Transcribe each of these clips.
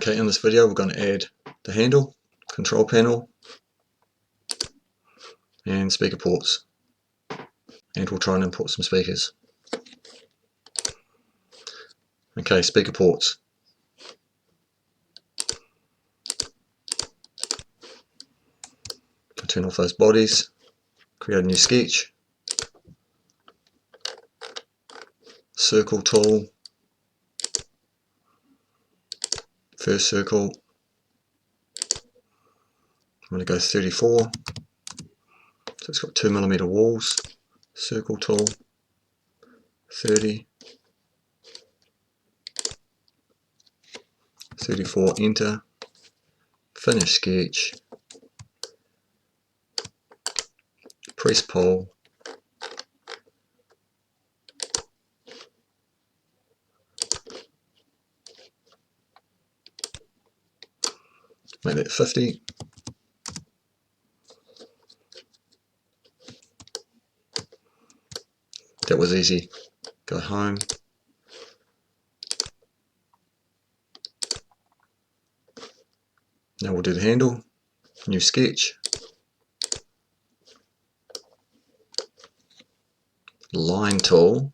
Okay, in this video we're going to add the handle, control panel and speaker ports, and we'll try and import some speakers. Okay, speaker ports. Turn off those bodies, create a new sketch, circle tool, first circle, I'm going to go 34, so it's got 2mm walls, circle tool, 30, 34, enter, finish sketch, press pull, make that 50, that was easy, go home, now we'll do the handle, new sketch, line tool,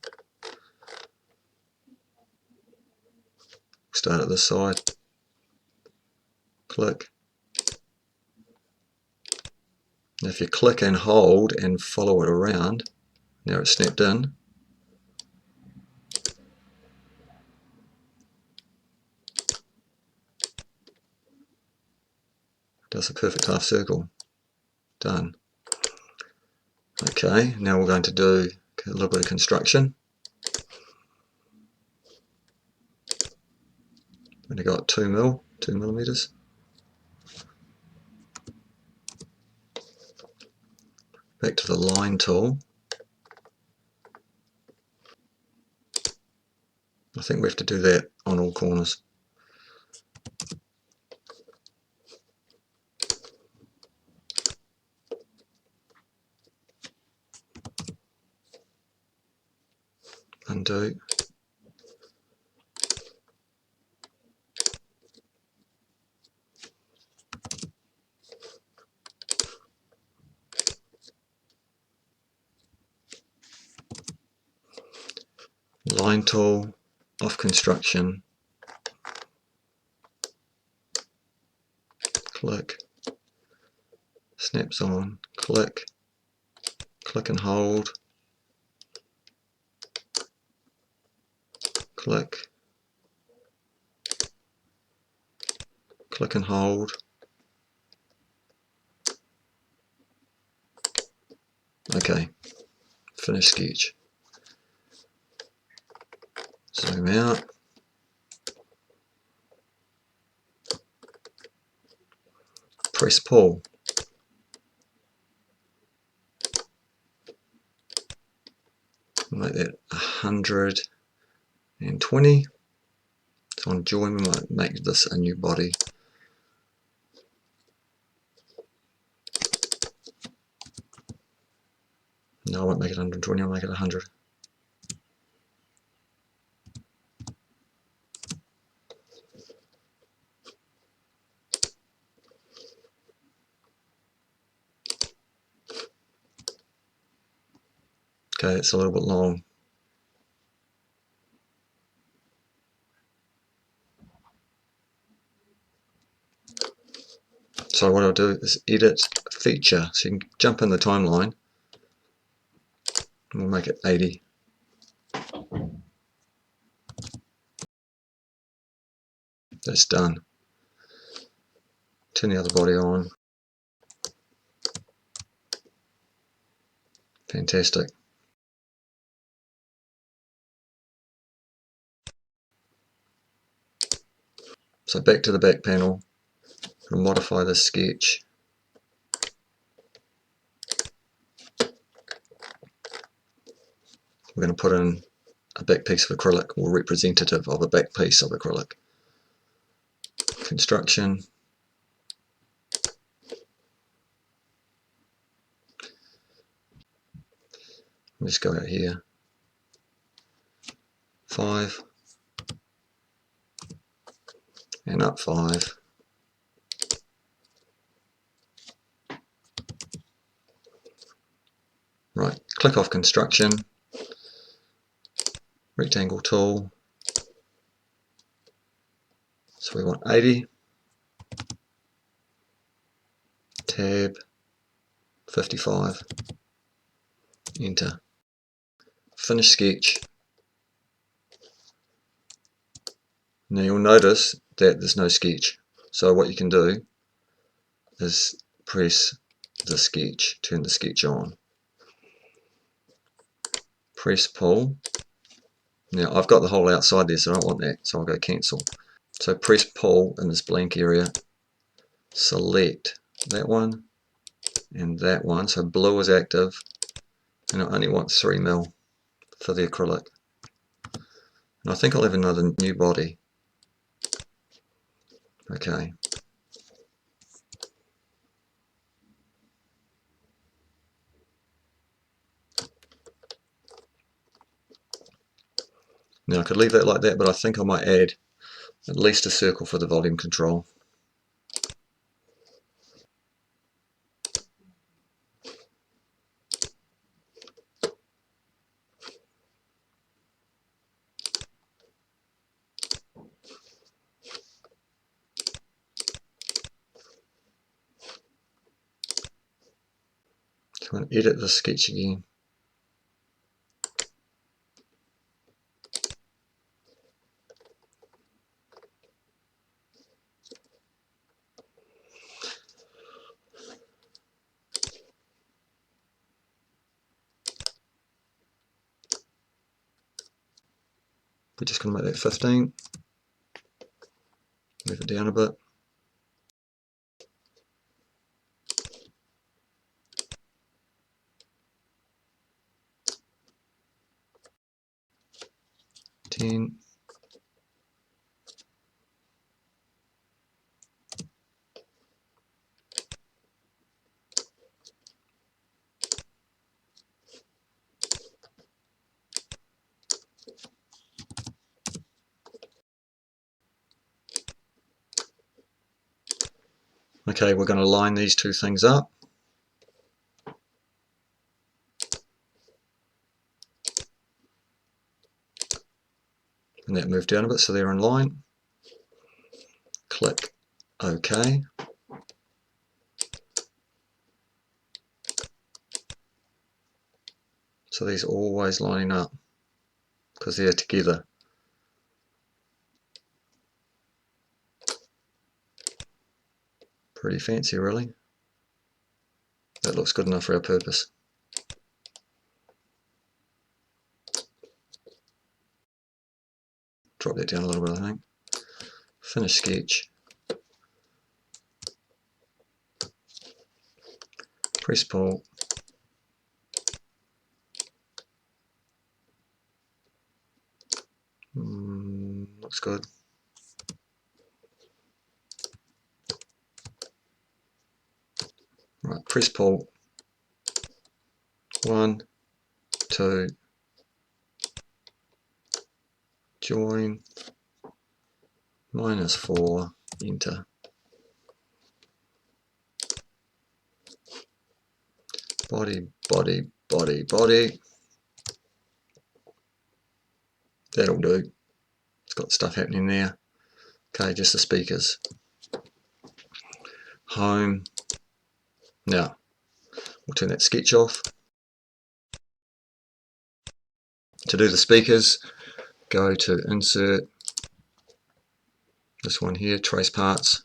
start at this side, click. Now if you click and hold and follow it around, now it's snapped in. Does a perfect half circle. Done. Okay, now we're going to do a little bit of construction. Only got 2mm. Back to the line tool. I think we have to do that on all corners. Undo. Line tool, off construction, click, snaps on, click, click and hold, click, click and hold, okay, finish sketch, zoom out, press pull, make that 120, so on join we might make this a new body. No, I won't make it 120, I'll make it 100. Okay, it's a little bit long. So what I'll do is edit feature, so you can jump in the timeline, and we'll make it 80. That's done. Turn the other body on. Fantastic. So back to the back panel, we'll modify this sketch. We're going to put in a back piece of acrylic, or representative of a back piece of acrylic. Construction. We'll just go out here. 5. And up 5. Right, click off construction, rectangle tool, so we want 80, tab, 55, enter. Finish sketch. Now you'll notice that there's no sketch, so what you can do is press the sketch, turn the sketch on. Press pull. Now I've got the hole outside there, so I don't want that, so I'll go cancel. So press pull in this blank area, select that one and that one, so blue is active, and I only want 3mm for the acrylic. And I think I'll have another new body. Okay. Now I could leave that like that, but I think I might add at least a circle for the volume control. So I'm going to edit the sketch again. We're just going to make that 15. Move it down a bit. Okay, we're going to line these two things up. And that moved down a bit so they're in line. Click OK. So these are always lining up because they're together. Pretty fancy, really. That looks good enough for our purpose. Drop that down a little bit, I think. Finish sketch. Press pull. Looks good. Right, press pull. 1, 2, join, -4, enter. Body, body, body, body. That'll do. It's got stuff happening there. Okay, just the speakers. Home. Now, we'll turn that sketch off. To do the speakers, go to Insert, this one here, Trace Parts.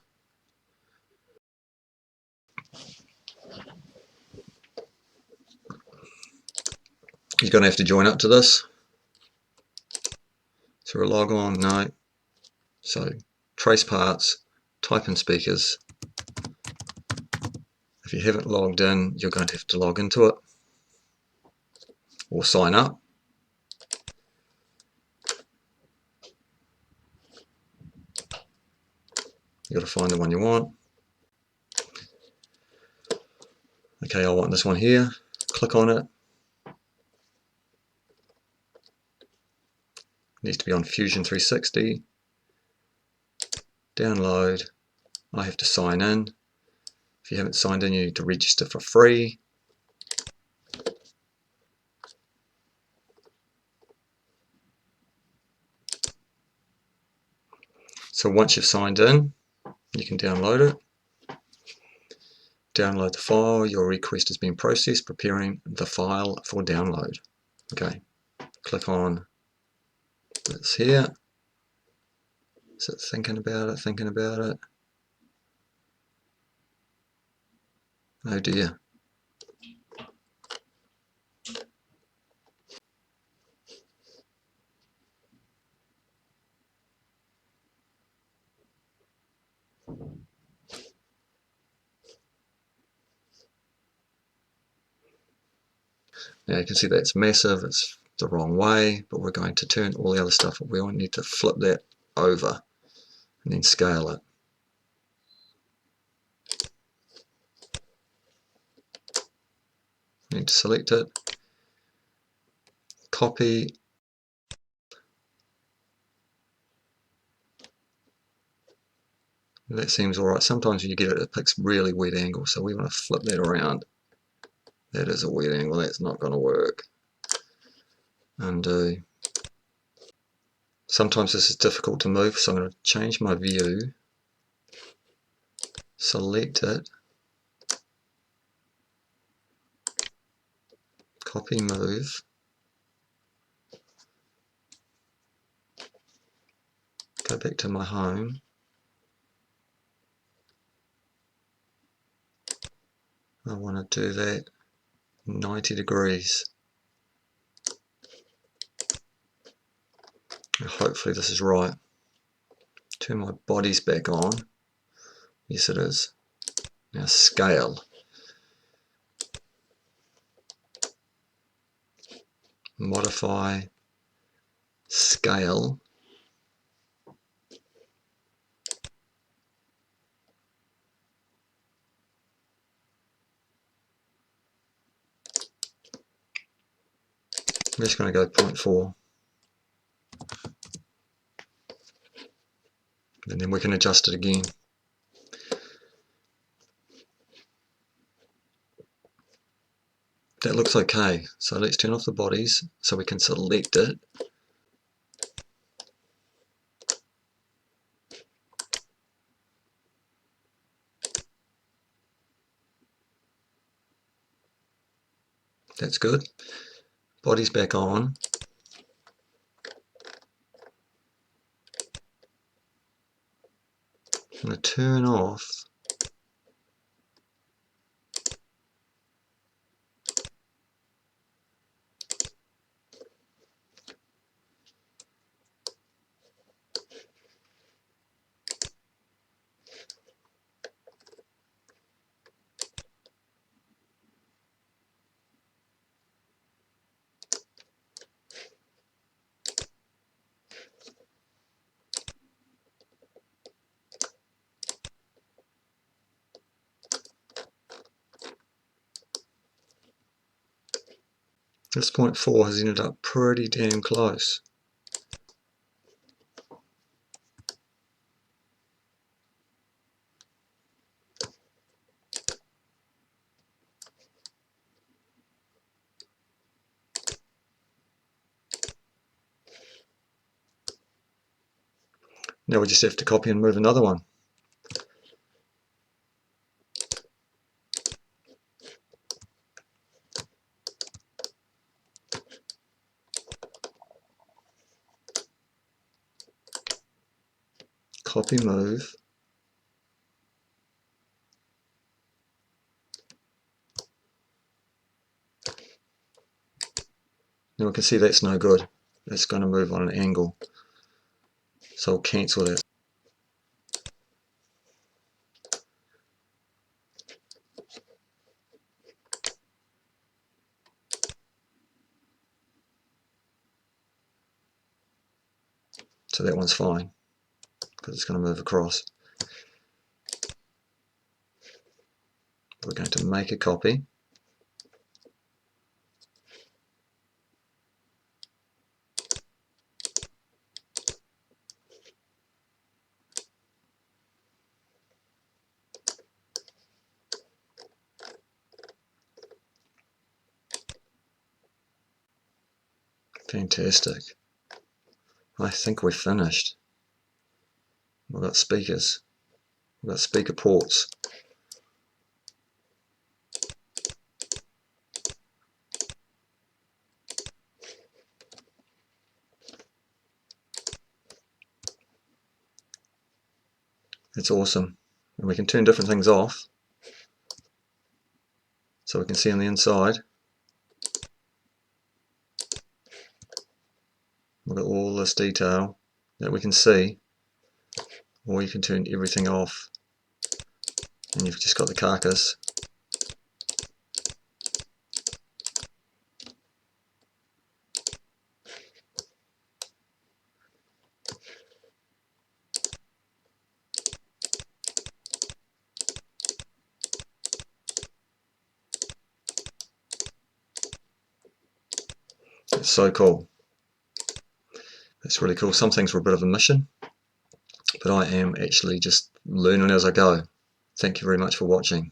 You're going to have to join up to this. So we'll log on, no. So, Trace Parts, type in speakers. If you haven't logged in, you're going to have to log into it or sign up. You've got to find the one you want. Okay, I want this one here. Click on it. Needs to be on Fusion 360. download. I have to sign in. If you haven't signed in, you need to register for free. So once you've signed in, you can download it. Download the file. Your request has been processed, preparing the file for download. Okay, click on this here. Is it thinking about it, thinking about it? Oh dear. Now you can see that's massive, it's the wrong way, but we're going to turn all the other stuff. We only need to flip that over and then scale it. Need to select it, copy, that seems alright. Sometimes when you get it, it picks really weird angles, so we want to flip that around. That is a weird angle, that's not going to work. Undo. Sometimes this is difficult to move, so I'm going to change my view, select it, copy, move, go back to my home, I want to do that 90 degrees. Hopefully this is right. Turn my bodies back on. Yes it is. Now scale. Modify, scale. I'm just going to go 0.4. And then we can adjust it again. That looks okay. So let's turn off the bodies so we can select it. That's good. Bodies back on. I'm going to turn off this 0.4 has ended up pretty damn close. Now we just have to copy and move another one. Copy, move. Now we can see that's no good. That's going to move on an angle. So I'll cancel that. So that one's fine because it's going to move across. We're going to make a copy. Fantastic. I think we're finished. We've got speakers. We've got speaker ports. It's awesome. And we can turn different things off so we can see on the inside. We've got all this detail that we can see, or you can turn everything off and you've just got the carcass. It's so cool. It's really cool. Some things were a bit of a mission, but I am actually just learning as I go. Thank you very much for watching.